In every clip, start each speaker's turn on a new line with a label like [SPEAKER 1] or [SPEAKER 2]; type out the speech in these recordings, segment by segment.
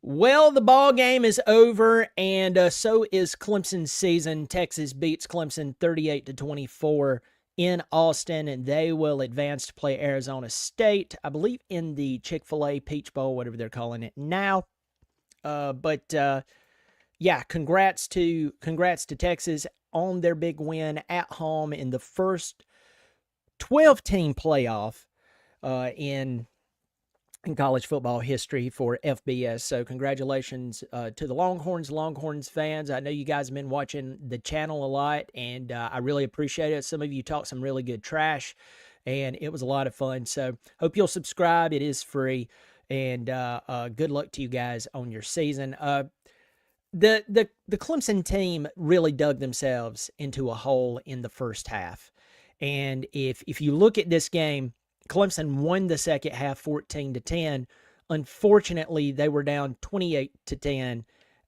[SPEAKER 1] Well, the ball game is over, and so is Clemson's season. Texas beats Clemson 38-24 in Austin, and they will advance to play Arizona State, I believe, in the Chick-fil-A Peach Bowl, whatever they're calling it now. Yeah, congrats to Texas on their big win at home in the first 12-team playoff in college football history for FBS. So congratulations to the Longhorns fans. I know you guys have been watching the channel a lot, and I really appreciate it. Some of you talk some really good trash, and it was a lot of fun. So hope you'll subscribe. It is free, and good luck to you guys on your season. The Clemson team really dug themselves into a hole in the first half. And if you look at this game, Clemson won the second half 14-10. Unfortunately, they were down 28-10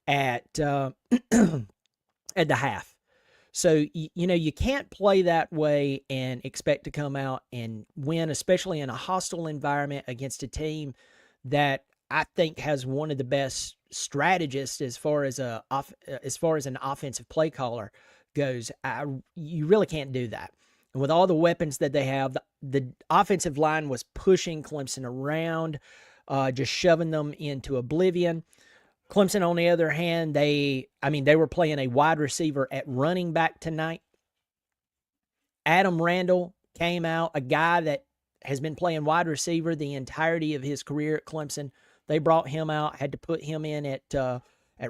[SPEAKER 1] at at the half. So you can't play that way and expect to come out and win, especially in a hostile environment against a team that I think has one of the best strategists as far as an offensive play caller goes. You really can't do that. And with all the weapons that they have, the offensive line was pushing Clemson around, just shoving them into oblivion. Clemson, on the other hand, they were playing a wide receiver at running back tonight. Adam Randall came out, a guy that has been playing wide receiver the entirety of his career at Clemson. They brought him out, had to put him in at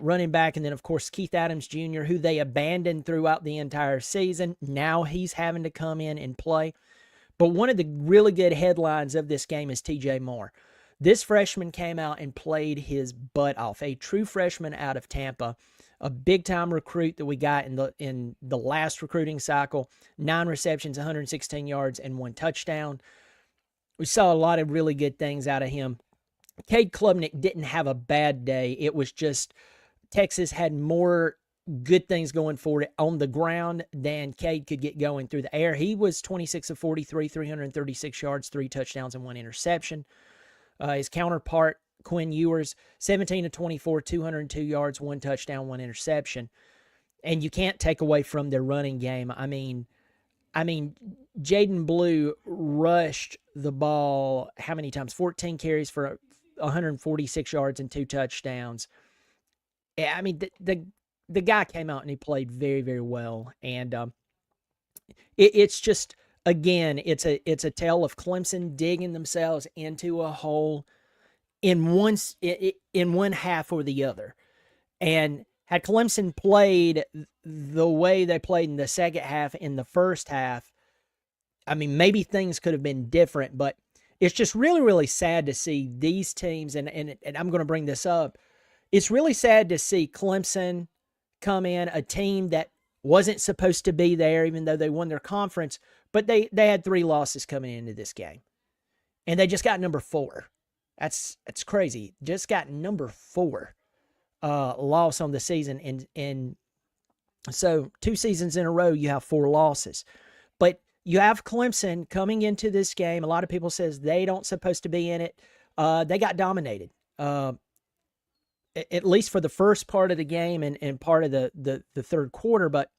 [SPEAKER 1] running back. And then, of course, Keith Adams Jr., who they abandoned throughout the entire season. Now he's having to come in and play. But one of the really good headlines of this game is TJ Moore. This freshman came out and played his butt off. A true freshman out of Tampa, a big-time recruit that we got in the last recruiting cycle. 9 receptions, 116 yards, and 1 touchdown. We saw a lot of really good things out of him. Cade Klubnik didn't have a bad day. It was just Texas had more good things going for it on the ground than Cade could get going through the air. He was 26 of 43, 336 yards, 3 touchdowns, and 1 interception. His counterpart, Quinn Ewers, 17 of 24, 202 yards, 1 touchdown, 1 interception. And you can't take away from their running game. I mean, Jaden Blue rushed the ball how many times? 14 carries for 146 yards and 2 touchdowns. I mean, the guy came out and he played very, very well. And it's just, again, it's a tale of Clemson digging themselves into a hole in one half or the other. And had Clemson played the way they played in the second half in the first half, I mean, maybe things could have been different, but it's just really, really sad to see these teams, and I'm going to bring this up. It's really sad to see Clemson come in, a team that wasn't supposed to be there, even though they won their conference, but they had 3 losses coming into this game. And they just got number 4. That's crazy. Just got number 4 loss on the season. And so 2 seasons in a row, you have 4 losses. But you have Clemson coming into this game. A lot of people says they don't supposed to be in it. They got dominated, at least for the first part of the game and part of the third quarter, but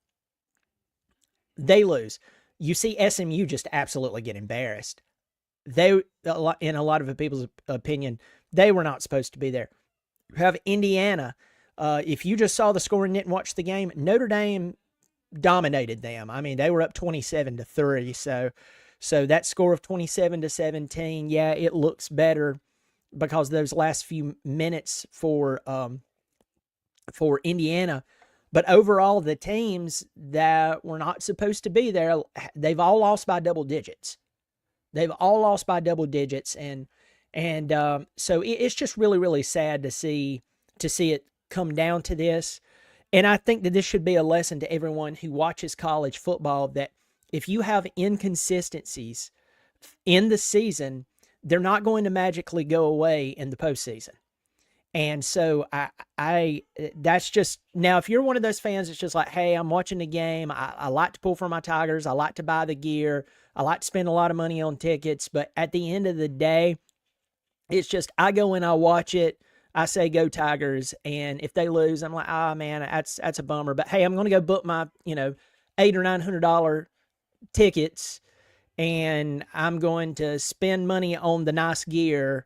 [SPEAKER 1] they lose. You see SMU just absolutely get embarrassed. In a lot of people's opinion, they were not supposed to be there. You have Indiana. If you just saw the score and didn't watch the game, Notre Dame dominated them. I mean, they were up 27-3. So that score of 27-17, yeah, it looks better because those last few minutes for Indiana. But overall, the teams that were not supposed to be there, they've all lost by double digits. They've all lost by double digits, and so it's just really, really sad to see it come down to this. And I think that this should be a lesson to everyone who watches college football, that if you have inconsistencies in the season, they're not going to magically go away in the postseason. And so I that's just, now if you're one of those fans that's just like, hey, I'm watching the game, I like to pull for my Tigers, I like to buy the gear, I like to spend a lot of money on tickets, but at the end of the day, it's just I go and I watch it, I say go Tigers, and if they lose, I'm like, man, that's a bummer. But hey, I'm going to go book my $800 or $900 tickets, and I'm going to spend money on the nice gear.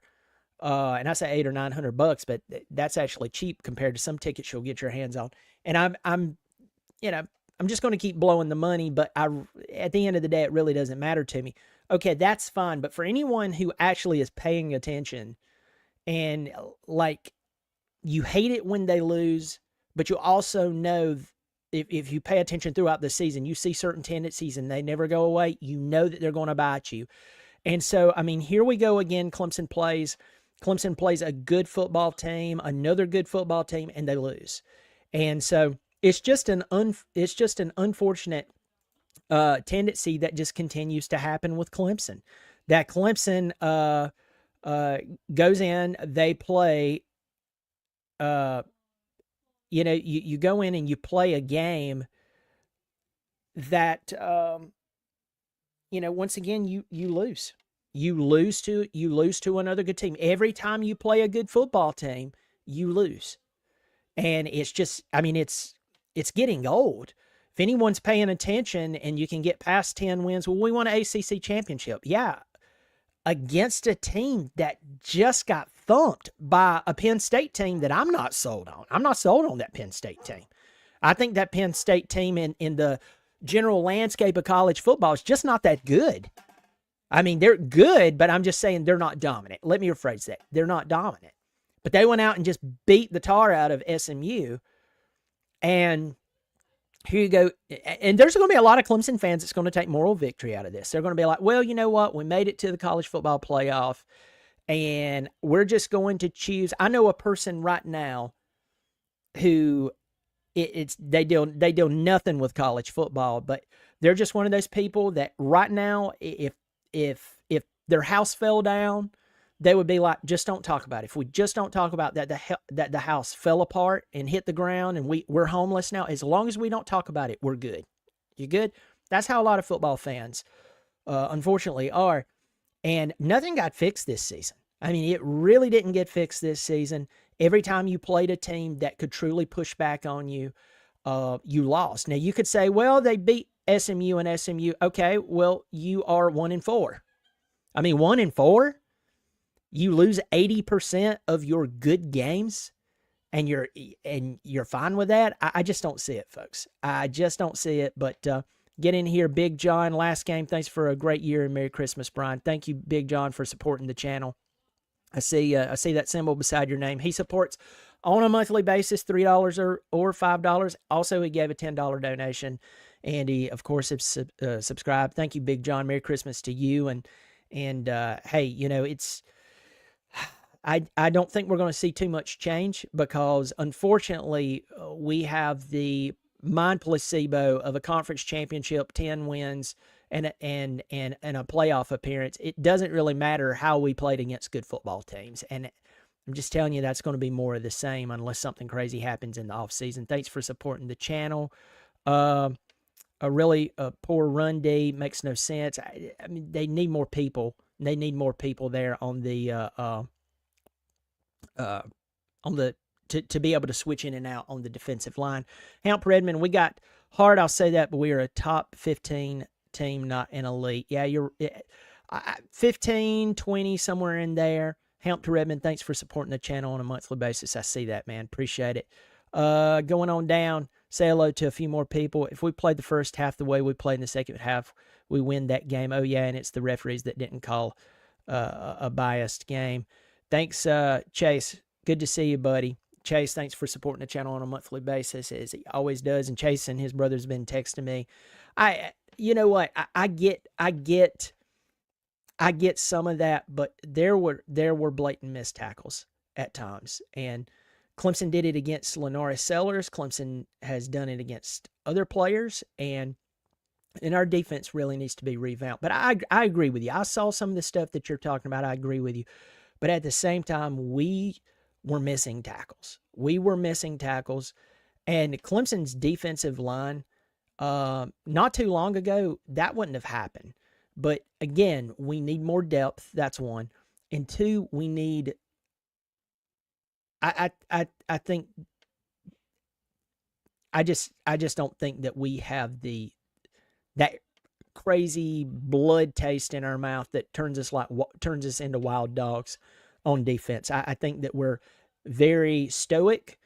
[SPEAKER 1] And I say $800 or $900, but that's actually cheap compared to some tickets you'll get your hands on. And I'm just going to keep blowing the money, but at the end of the day, it really doesn't matter to me. Okay, that's fine. But for anyone who actually is paying attention, and like, you hate it when they lose, but you also know if you pay attention throughout the season, you see certain tendencies and they never go away. You know that they're going to bite you. And so, I mean, here we go again. Clemson plays a good football team, another good football team, and they lose. And so it's just an unfortunate tendency that just continues to happen with Clemson. That Clemson goes in, they play. You go in and you play a game that once again you lose. You lose to another good team. Every time you play a good football team, you lose. And it's just, I mean, it's getting old. If anyone's paying attention and you can get past 10 wins, well, we won an ACC championship. Yeah, against a team that just got thumped by a Penn State team that I'm not sold on. I'm not sold on that Penn State team. I think that Penn State team in the general landscape of college football is just not that good. I mean, they're good, but I'm just saying they're not dominant. Let me rephrase that. They're not dominant. But they went out and just beat the tar out of SMU. And here you go. And there's going to be a lot of Clemson fans that's going to take moral victory out of this. They're going to be like, well, you know what? We made it to the college football playoff, and we're just going to choose. I know a person right now who they deal nothing with college football, but they're just one of those people that right now, if their house fell down, they would be like, just don't talk about it. If we just don't talk about that the house fell apart and hit the ground and we're homeless now, as long as we don't talk about it, we're good. You good? That's how a lot of football fans, unfortunately, are. And nothing got fixed this season. I mean, it really didn't get fixed this season. Every time you played a team that could truly push back on you, you lost. Now, you could say, well, they beat SMU and SMU. Okay, well, you are 1-4. I mean, 1-4? You lose 80% of your good games, and you're fine with that? I just don't see it, folks. I just don't see it. But get in here, Big John. Last game. Thanks for a great year, and Merry Christmas, Brian. Thank you, Big John, for supporting the channel. I see that symbol beside your name. He supports on a monthly basis, $3 or $5. Also, he gave a $10 donation, and he, of course, has subscribed. Thank you, Big John. Merry Christmas to you. And hey, it's. I don't think we're going to see too much change because, unfortunately, we have the mind placebo of a conference championship, 10 wins, and a playoff appearance. It doesn't really matter how we played against good football teams. And I'm just telling you that's going to be more of the same unless something crazy happens in the offseason. Thanks for supporting the channel. A really poor run D makes no sense. I mean, they need more people. They need more people there on the to be able to switch in and out on the defensive line. Hamp Redmond, we got hard, I'll say that, but we are a top 15 team, not an elite. Yeah, you're 15, 20, somewhere in there. Hamp Redmond, thanks for supporting the channel on a monthly basis. I see that, man. Appreciate it. Going on down, say hello to a few more people. If we played the first half the way we played in the second half, we win that game. Oh, yeah, and it's the referees that didn't call a biased game. Thanks, Chase. Good to see you, buddy. Chase, thanks for supporting the channel on a monthly basis, as he always does. And Chase and his brother's been texting me. You know what? I get some of that, but there were blatant missed tackles at times. And Clemson did it against Lenoris Sellers. Clemson has done it against other players, and our defense really needs to be revamped. But I agree with you. I saw some of the stuff that you're talking about. I agree with you. But at the same time, we were missing tackles. And Clemson's defensive line, not too long ago, that wouldn't have happened. But again, we need more depth. That's one. And two, we need I think I just don't think that we have that crazy blood taste in our mouth that turns us into wild dogs on defense. I think that we're very stoic.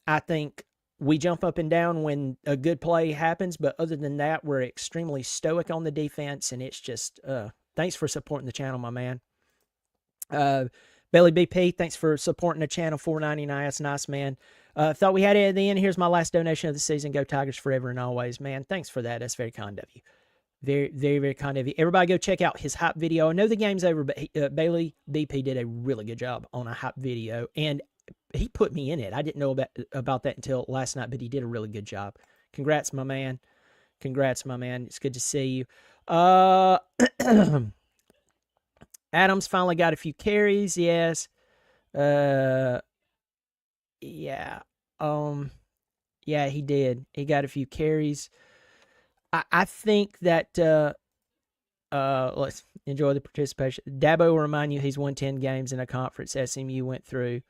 [SPEAKER 1] I think we jump up and down when a good play happens, but other than that, we're extremely stoic on the defense, and it's just thanks for supporting the channel, my man. Belly BP, thanks for supporting the channel. $4.99, that's nice, man. Thought we had it at the end. Here's my last donation of the season. Go Tigers forever and always, man. Thanks for that. That's very kind of you. Very, very, very kind of you. Everybody go check out his hype video. I know the game's over, but Bailey BP did a really good job on a hype video, and he put me in it. I didn't know about that until last night, but he did a really good job. Congrats, my man. Congrats, my man. It's good to see you. Adams finally got a few carries, yes. Yeah. Yeah, he did. He got a few carries. I think that let's enjoy the participation. Dabo will remind you he's won 10 games in a conference SMU went through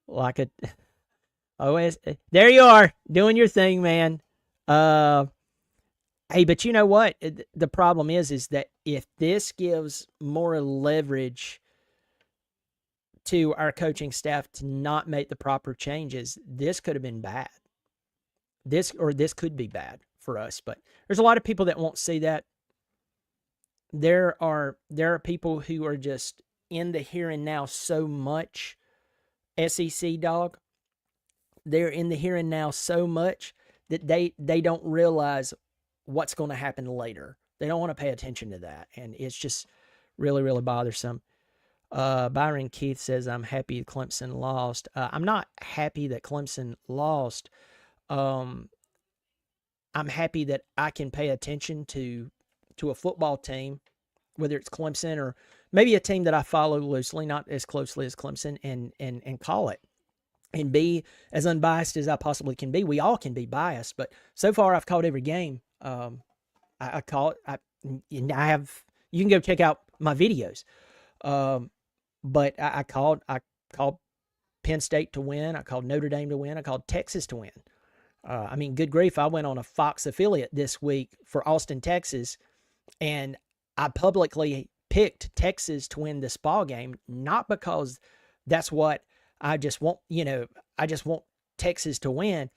[SPEAKER 1] like a OS. There you are, doing your thing, man. Hey, but you know what? The problem is that if this gives more leverage to our coaching staff to not make the proper changes, this could have been bad. This could be bad for us. But there's a lot of people that won't see that. There are people who are just in the here and now so much. SEC dog. They're in the here and now so much that they don't realize what's going to happen later. They don't want to pay attention to that. And it's just really, really bothersome. Byron Keith says, I'm happy Clemson lost. I'm not happy that Clemson lost. I'm happy that I can pay attention to a football team, whether it's Clemson or maybe a team that I follow loosely, not as closely as Clemson, and call it. And be as unbiased as I possibly can be. We all can be biased, but so far I've called every game. I call it. I have. You can go check out my videos. But I called Penn State to win. I called Notre Dame to win. I called Texas to win. I mean, good grief! I went on a Fox affiliate this week for Austin, Texas, and I publicly picked Texas to win this ball game, not because that's what I just want. I just want Texas to win.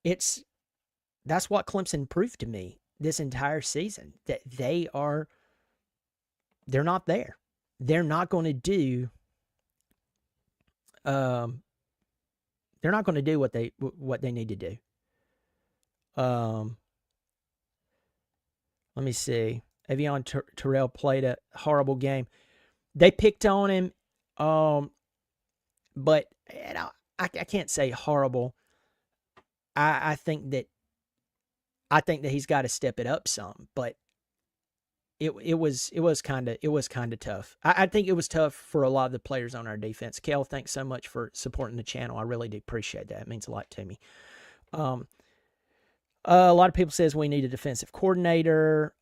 [SPEAKER 1] That's what Clemson proved to me this entire season, that they're not there. They're not going to do they're not going to do what they need to do. Let me see. Avion Terrell played a horrible game. They picked on him, but I can't say horrible. I think that he's got to step it up some, but it was kind of tough. I think it was tough for a lot of the players on our defense. Kel, thanks so much for supporting the channel. I really do appreciate that. It means a lot to me. A lot of people says we need a defensive coordinator.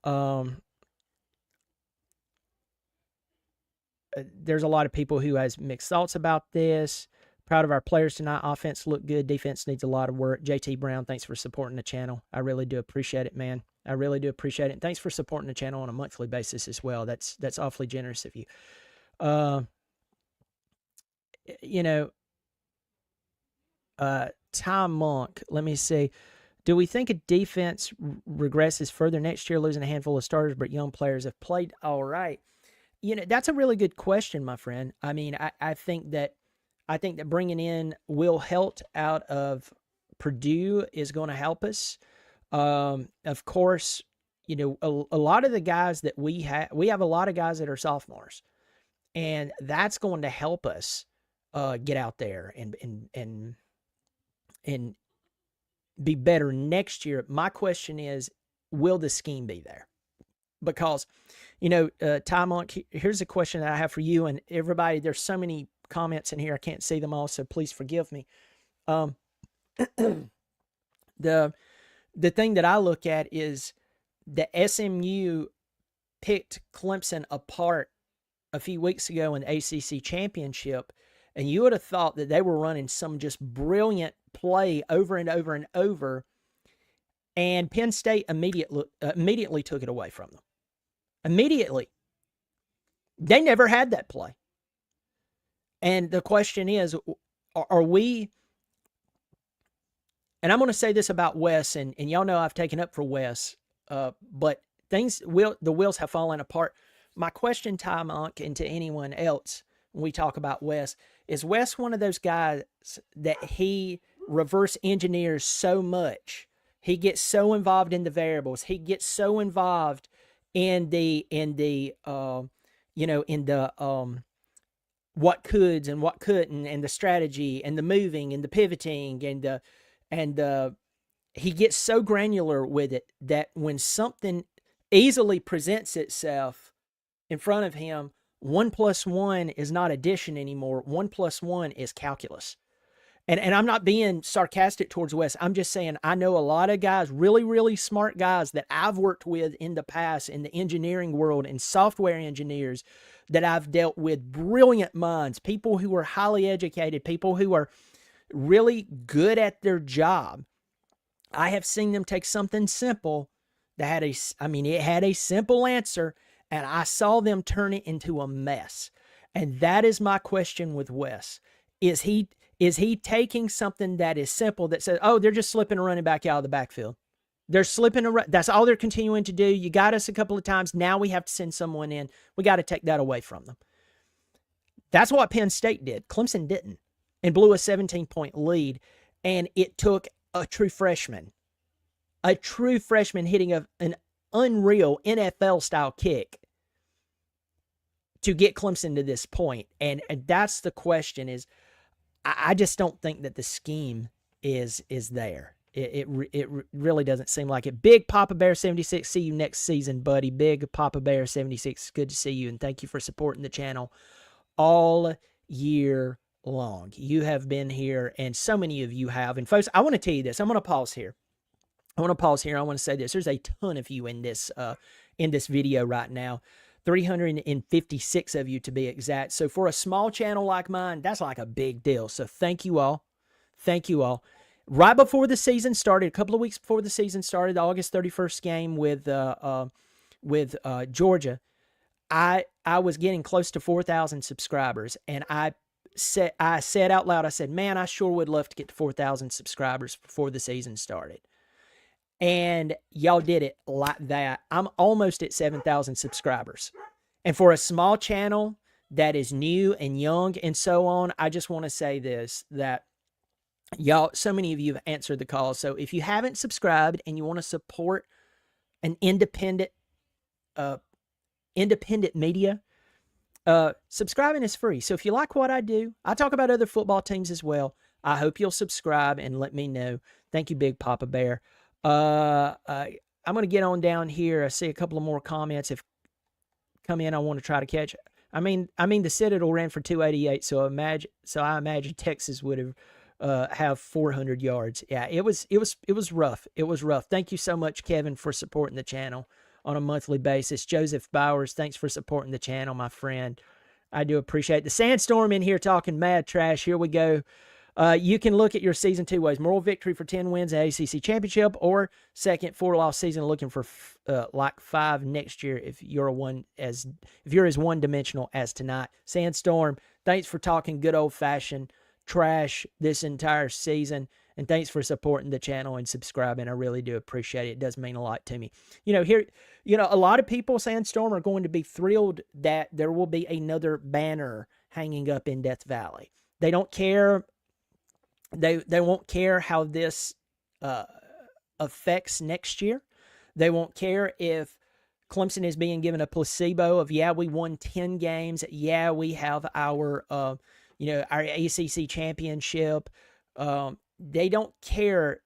[SPEAKER 1] There's a lot of people who has mixed thoughts about this. Proud of our players tonight. Offense looked good. Defense needs a lot of work. JT Brown, thanks for supporting the channel. I really do appreciate it, man. I really do appreciate it. And thanks for supporting the channel on a monthly basis as well. That's awfully generous of you. Tom Monk, let me see. Do we think a defense regresses further next year, losing a handful of starters, but young players have played all right? That's a really good question, my friend. I mean, I think that bringing in Will Helt out of Purdue is going to help us. Of course, a lot of the guys that we have a lot of guys that are sophomores, and that's going to help us get out there and be better next year. My question is, will the scheme be there? Because, Ty Monk, here's a question that I have for you and everybody. There's so many comments in here. I can't see them all, so please forgive me. The thing that I look at is the SMU picked Clemson apart a few weeks ago in the ACC championship, and you would have thought that they were running some just brilliant play over and over and over, and Penn State immediately took it away from them. Immediately. They never had that play. And the question is, are we, and I'm going to say this about Wes, and y'all know I've taken up for Wes, but the wheels have fallen apart. My question, Ty Monk, and to anyone else when we talk about Wes, is Wes one of those guys that he reverse engineers so much? He gets so involved in the variables. He gets so involved in the what coulds and what couldn't, and the strategy and the moving and the pivoting and he gets so granular with it that when something easily presents itself in front of him, 1 + 1 is not addition anymore. 1 + 1 is calculus. And I'm not being sarcastic towards Wes. I'm just saying I know a lot of guys, really, really smart guys that I've worked with in the past in the engineering world and software engineers that I've dealt with, brilliant minds, people who are highly educated, people who are really good at their job. I have seen them take something simple that it had a simple answer, and I saw them turn it into a mess. And that is my question with Wes. Is he taking something that is simple that says, oh, they're just slipping a running back out of the backfield? They're slipping that's all they're continuing to do. You got us a couple of times. Now we have to send someone in. We got to take that away from them. That's what Penn State did. Clemson didn't, and blew a 17-point lead. And it took a true freshman hitting an unreal NFL-style kick to get Clemson to this point. And that's the question is, I just don't think that the scheme is there. It really doesn't seem like it. Big Papa Bear 76, see you next season, buddy. Big Papa Bear 76, good to see you, and thank you for supporting the channel all year long. You have been here, and so many of you have. And folks, I want to tell you this. I'm going to pause here. I want to say this. There's a ton of you in this video right now. 356 of you to be exact. So for a small channel like mine, that's like a big deal. So thank you all. Thank you all. Right before the season started, a couple of weeks before the season started, the August 31st game with Georgia, I was getting close to 4,000 subscribers, and I said out loud, I said, man, I sure would love to get to 4,000 subscribers before the season started. And y'all did it like that. I'm almost at 7,000 subscribers. And for a small channel that is new and young and so on, I just want to say this, that y'all, so many of you have answered the call. So if you haven't subscribed and you want to support an independent media, subscribing is free. So if you like what I do, I talk about other football teams as well. I hope you'll subscribe and let me know. Thank you, Big Papa Bear. I'm going to get on down here. I see a couple of more comments have come in. I want to try to catch. I mean, the Citadel ran for 288, so I imagine Texas would have 400 yards. Yeah, it was rough. It was rough. Thank you so much, Kevin, for supporting the channel on a monthly basis. Joseph Bowers, thanks for supporting the channel, my friend. I do appreciate the Sandstorm in here talking mad trash. Here we go. You can look at your season two ways: moral victory for 10 wins at ACC championship, or second 4-loss season looking for like 5 next year if you're as one-dimensional as tonight. Sandstorm, thanks for talking good old-fashioned trash this entire season, and thanks for supporting the channel and subscribing. I really do appreciate it. It does mean a lot to me. A lot of people, Sandstorm, are going to be thrilled that there will be another banner hanging up in Death Valley. They don't care. They won't care how this affects next year. They won't care if Clemson is being given a placebo of, yeah, we won 10 games. Yeah, we have our ACC championship. They don't care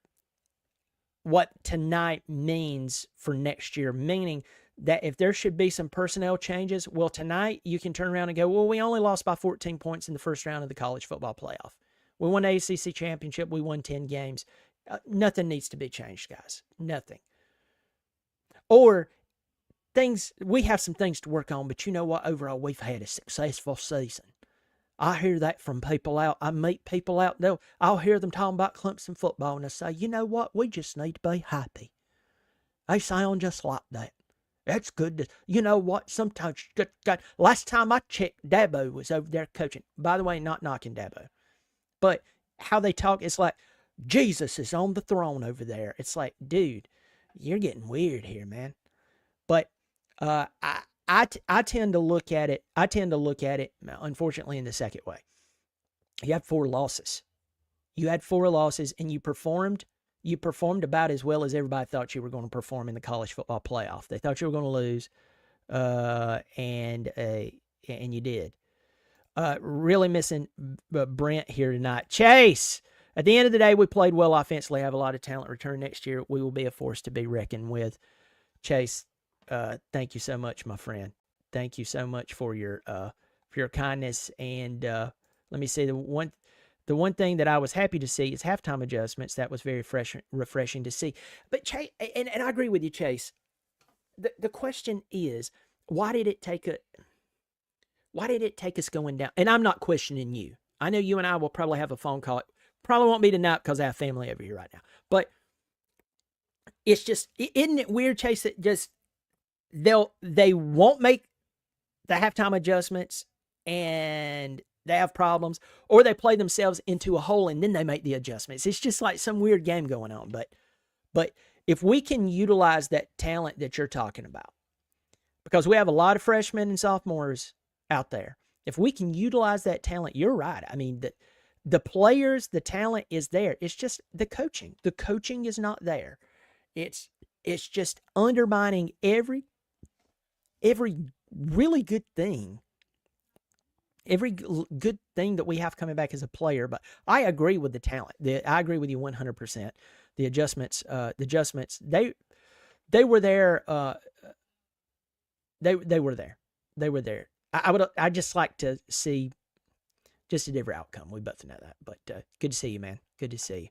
[SPEAKER 1] what tonight means for next year, meaning that if there should be some personnel changes, well, tonight you can turn around and go, well, we only lost by 14 points in the first round of the college football playoff. We won the ACC championship. We won 10 games. Nothing needs to be changed, guys. Nothing. Or we have some things to work on, but you know what? Overall, we've had a successful season. I hear that from people out. I meet people out there. I'll hear them talking about Clemson football, and I say, you know what? We just need to be happy. They sound just like that. That's good. You know what? Sometimes, God, last time I checked, Dabo was over there coaching. By the way, not knocking Dabo. But how they talk, it's like, Jesus is on the throne over there. It's like, dude, you're getting weird here, man. But I tend to look at it. Unfortunately, in the second way. You had 4 losses. And you performed about as well as everybody thought you were going to perform in the college football playoff. They thought you were going to lose, and you did. Really missing Brent here tonight. Chase, at the end of the day, we played well offensively, have a lot of talent. Return next year, we will be a force to be reckoned with. Chase, thank you so much, my friend. Thank you so much for your kindness. And let me see, the one thing that I was happy to see is halftime adjustments. That was very refreshing to see. But Chase, and I agree with you, Chase. The question is, why did it take us going down? And I'm not questioning you. I know you and I will probably have a phone call. Probably won't be tonight because I have family over here right now. But it's just, isn't it weird, Chase, that just they won't make the halftime adjustments and they have problems, or they play themselves into a hole and then they make the adjustments. It's just like some weird game going on. But if we can utilize that talent that you're talking about, because we have a lot of freshmen and sophomores out there, if we can utilize that talent, you're right. I mean, the players, the talent is there. It's just the coaching. The coaching is not there. It's just undermining every really good thing. Every good thing that we have coming back as a player. But I agree with the talent. I agree with you 100%. The adjustments, they were there. They were there. They were there. I just like to see just a different outcome. We both know that. But good to see you, man. Good to see you.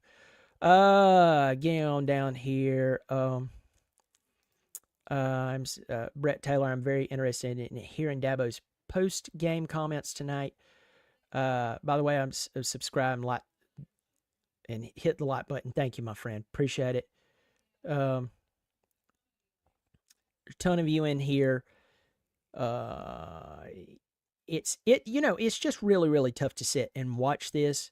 [SPEAKER 1] Getting on down here. I'm Brett Taylor. I'm very interested in hearing Dabo's post-game comments tonight. By the way, I'm subscribed, like, and hit the like button. Thank you, my friend. Appreciate it. A ton of you in here. It's just really, really tough to sit and watch this.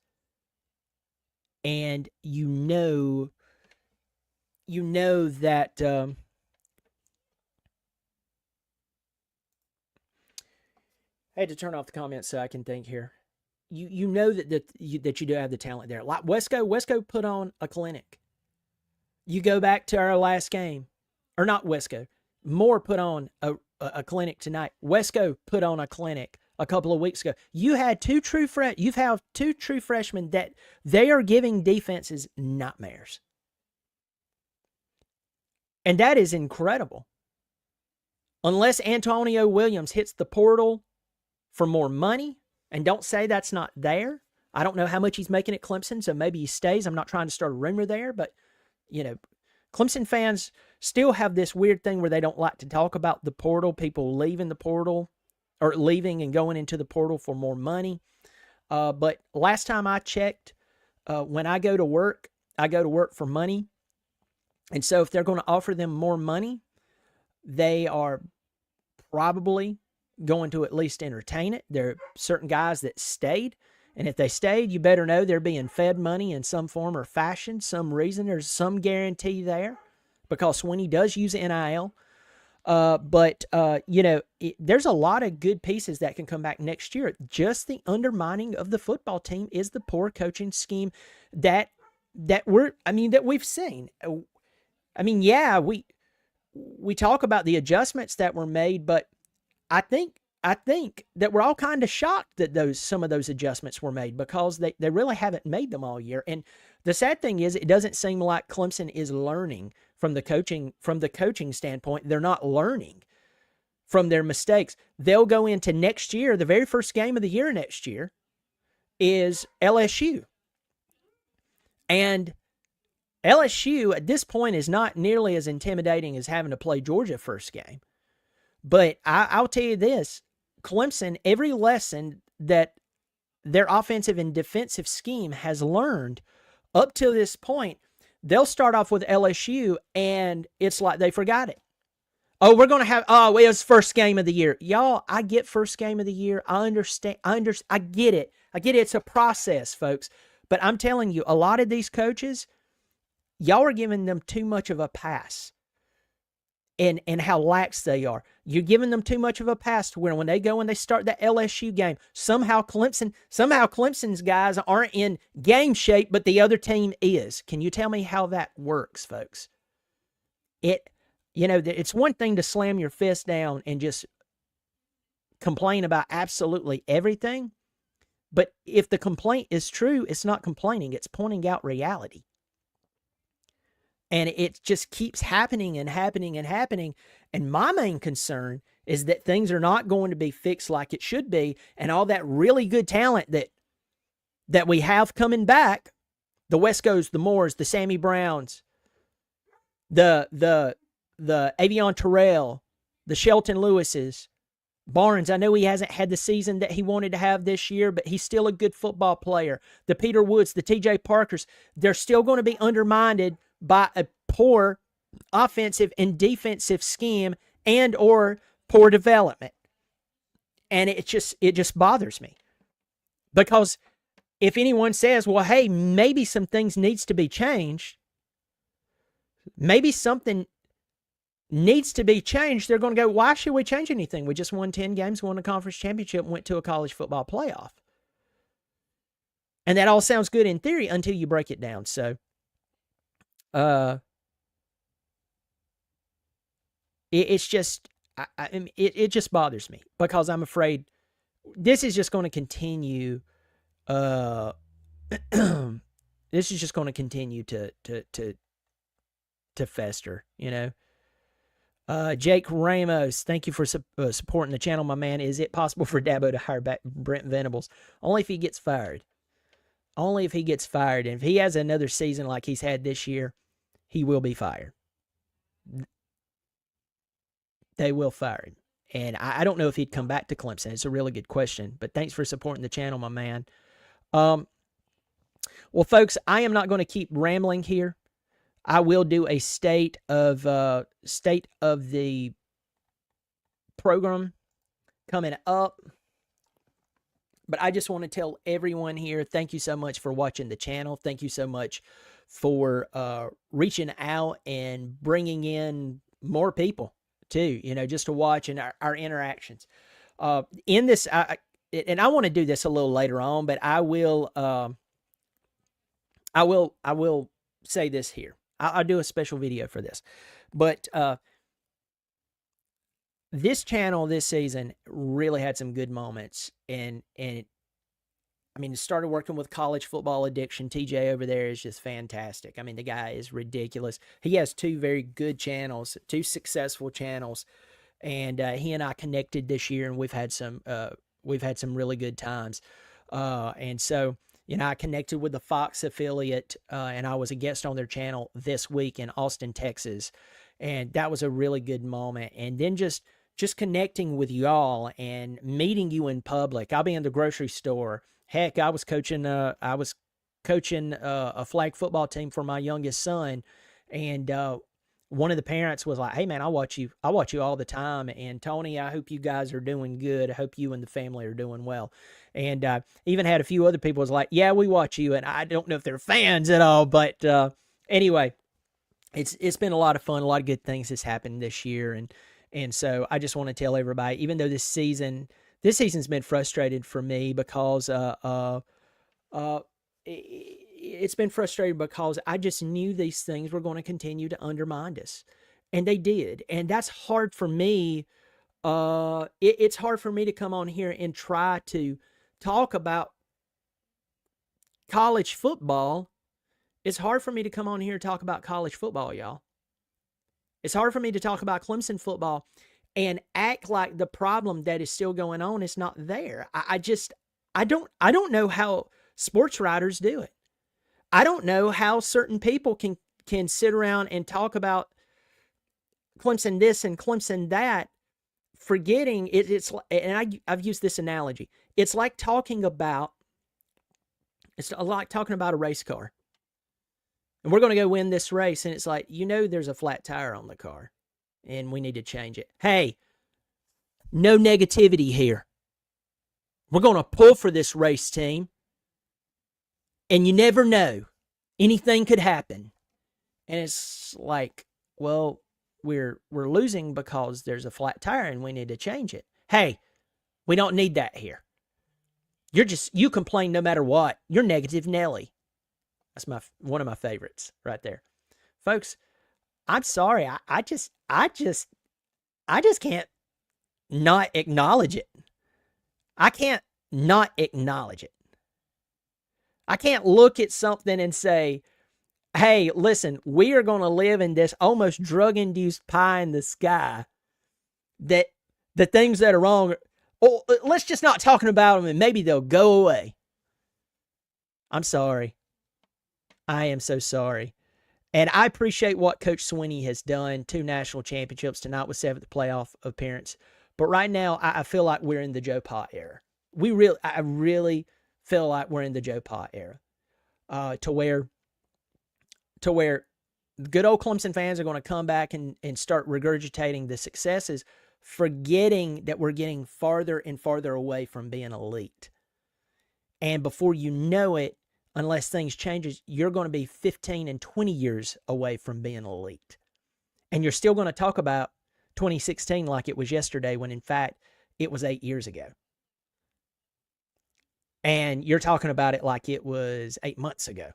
[SPEAKER 1] And you know that I had to turn off the comments so I can think here. You know that you do have the talent there. Like Wesco put on a clinic. You go back to our last game, or not Wesco. Moore put on a clinic tonight. Wesco put on a clinic a couple of weeks ago. You've had two true freshmen that they are giving defenses nightmares. And that is incredible. Unless Antonio Williams hits the portal for more money, and don't say that's not there. I don't know how much he's making at Clemson, so maybe he stays. I'm not trying to start a rumor there, but, Clemson fans still have this weird thing where they don't like to talk about the portal, people leaving the portal, or leaving and going into the portal for more money. But last time I checked, when I go to work for money. And so if they're going to offer them more money, they are probably going to at least entertain it. There are certain guys that stayed. And if they stayed, you better know they're being fed money in some form or fashion, some reason. There's some guarantee there because Swinney does use NIL. But there's a lot of good pieces that can come back next year. Just the undermining of the football team is the poor coaching scheme that we've seen. I mean, yeah, we talk about the adjustments that were made, but I think that we're all kind of shocked that some of those adjustments were made because they really haven't made them all year. And the sad thing is, it doesn't seem like Clemson is learning from the coaching standpoint. They're not learning from their mistakes. They'll go into next year. The very first game of the year next year is LSU. And LSU at this point is not nearly as intimidating as having to play Georgia first game. But I'll tell you this, Clemson, every lesson that their offensive and defensive scheme has learned up to this point. They'll start off with LSU, and it's like they forgot it. Oh, we're going to have, oh, it was first game of the year. Y'all, I get first game of the year. I understand. I get it. It's a process, folks. But I'm telling you, a lot of these coaches, y'all are giving them too much of a pass and how lax they are. You're giving them too much of a pass to where when they go and they start the LSU game, somehow Clemson's guys aren't in game shape, but the other team is. Can you tell me how that works, folks? It's one thing to slam your fist down and just complain about absolutely everything. But if the complaint is true, it's not complaining. It's pointing out reality. And it just keeps happening and happening and happening. And my main concern is that things are not going to be fixed like it should be. And all that really good talent that we have coming back, the Wescos, the Moores, the Sammy Browns, the Avion Terrell, the Shelton Lewises, Barnes, I know he hasn't had the season that he wanted to have this year, but he's still a good football player. The Peter Woods, the TJ Parkers, they're still going to be undermined by a poor offensive and defensive scheme and or poor development. And it just bothers me. Because if anyone says, well, hey, maybe some things needs to be changed, maybe something needs to be changed, they're going to go, why should we change anything? We just won 10 games, won a conference championship, went to a college football playoff. And that all sounds good in theory until you break it down. So, it's just, it just bothers me because I'm afraid this is just going to continue. This is just going to continue to fester, Jake Ramos, thank you for supporting the channel, my man. Is it possible for Dabo to hire back Brent Venables? Only if he gets fired. Only if he gets fired. And if he has another season like he's had this year, he will be fired. They will fire him. And I don't know if he'd come back to Clemson. It's a really good question. But thanks for supporting the channel, my man. Well, folks, I am not going to keep rambling here. I will do a state of the program coming up. But I just want to tell everyone here, thank you so much for watching the channel. Thank you so much for reaching out and bringing in more people too, just to watch and our interactions. In this, and I want to do this a little later on, but I will say this here. I'll do a special video for this. But this channel this season really had some good moments. And it started working with College Football Addiction. TJ over there is just fantastic. I mean, the guy is ridiculous. He has two very good channels, two successful channels. And he and I connected this year, and we've had some really good times. And so, I connected with the Fox affiliate, and I was a guest on their channel this week in Austin, Texas. And that was a really good moment. And then just connecting with y'all and meeting you in public. I'll be in the grocery store. Heck, I was coaching a flag football team for my youngest son. And one of the parents was like, hey, man, I watch you all the time. And Tony, I hope you guys are doing good. I hope you and the family are doing well. And even had a few other people was like, yeah, we watch you. And I don't know if they're fans at all. But anyway, it's been a lot of fun. A lot of good things has happened this year. And so I just want to tell everybody, even though this season's been frustrated for me because it's been frustrating because I just knew these things were going to continue to undermine us. And they did. And that's hard for me. It's hard for me to come on here and try to talk about college football. It's hard for me to come on here and talk about college football, y'all. It's hard for me to talk about Clemson football and act like the problem that is still going on is not there. I don't know how sports writers do it. I don't know how certain people can sit around and talk about Clemson this and Clemson that, forgetting it's and I've used this analogy. It's like talking about It's a lot talking about a race car. And we're going to go win this race. And it's like, there's a flat tire on the car and we need to change it. Hey, no negativity here. We're going to pull for this race team. And you never know. Anything could happen. And it's like, well, we're losing because there's a flat tire and we need to change it. Hey, we don't need that here. You complain no matter what. You're negative Nelly. That's one of my favorites right there. Folks, I'm sorry. I just can't not acknowledge it. I can't not acknowledge it. I can't look at something and say, hey, listen, we are going to live in this almost drug-induced pie in the sky that the things that are wrong, let's just not talking about them and maybe they'll go away. I'm sorry. I am so sorry. And I appreciate what Coach Swinney has done. 2 national championships tonight with 7th playoff appearance. But right now, I feel like we're in the Joe Pa era. I really feel like we're in the Joe Pa era. To where good old Clemson fans are going to come back and start regurgitating the successes, forgetting that we're getting farther and farther away from being elite. And before you know it, unless things changes, you're going to be 15 and 20 years away from being elite. And you're still going to talk about 2016 like it was yesterday when, in fact, it was 8 years ago. And you're talking about it like it was 8 months ago.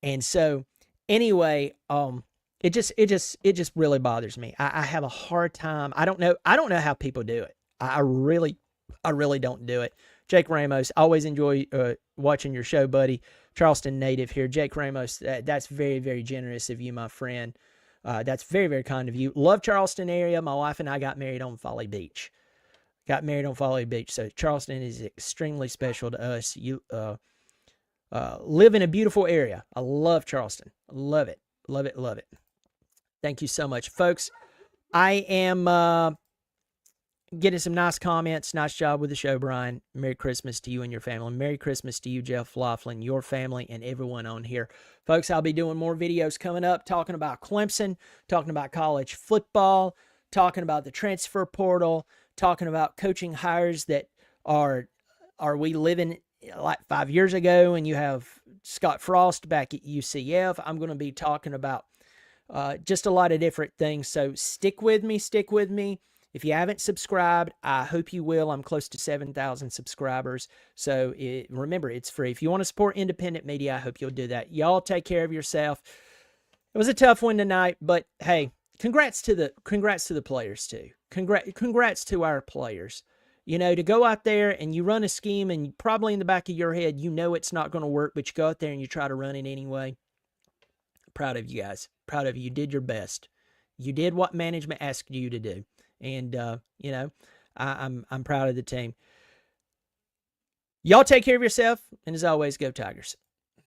[SPEAKER 1] And so, anyway, it just really bothers me. I have a hard time. I don't know how people do it. I really don't do it. Jake Ramos, always enjoy watching your show, buddy. Charleston native here. Jake Ramos, that's very, very generous of you, my friend. That's very, very kind of you. Love Charleston area. My wife and I got married on Folly Beach. So Charleston is extremely special to us. You live in a beautiful area. I love Charleston. Love it. Love it. Love it. Thank you so much, folks. I am getting some nice comments. Nice job with the show, Brian. Merry Christmas to you and your family. Merry Christmas to you, Jeff Laughlin, your family, and everyone on here. Folks, I'll be doing more videos coming up, talking about Clemson, talking about college football, talking about the transfer portal, talking about coaching hires that are we living like 5 years ago and you have Scott Frost back at UCF. I'm going to be talking about just a lot of different things. So stick with me. If you haven't subscribed, I hope you will. I'm close to 7,000 subscribers. So remember, it's free. If you want to support independent media, I hope you'll do that. Y'all take care of yourself. It was a tough one tonight, but hey, congrats to the players too. Congrats to our players. To go out there and you run a scheme and probably in the back of your head, it's not going to work, but you go out there and you try to run it anyway. Proud of you guys. Proud of you. You did your best. You did what management asked you to do. And, I'm proud of the team. Y'all take care of yourself. And as always, go Tigers.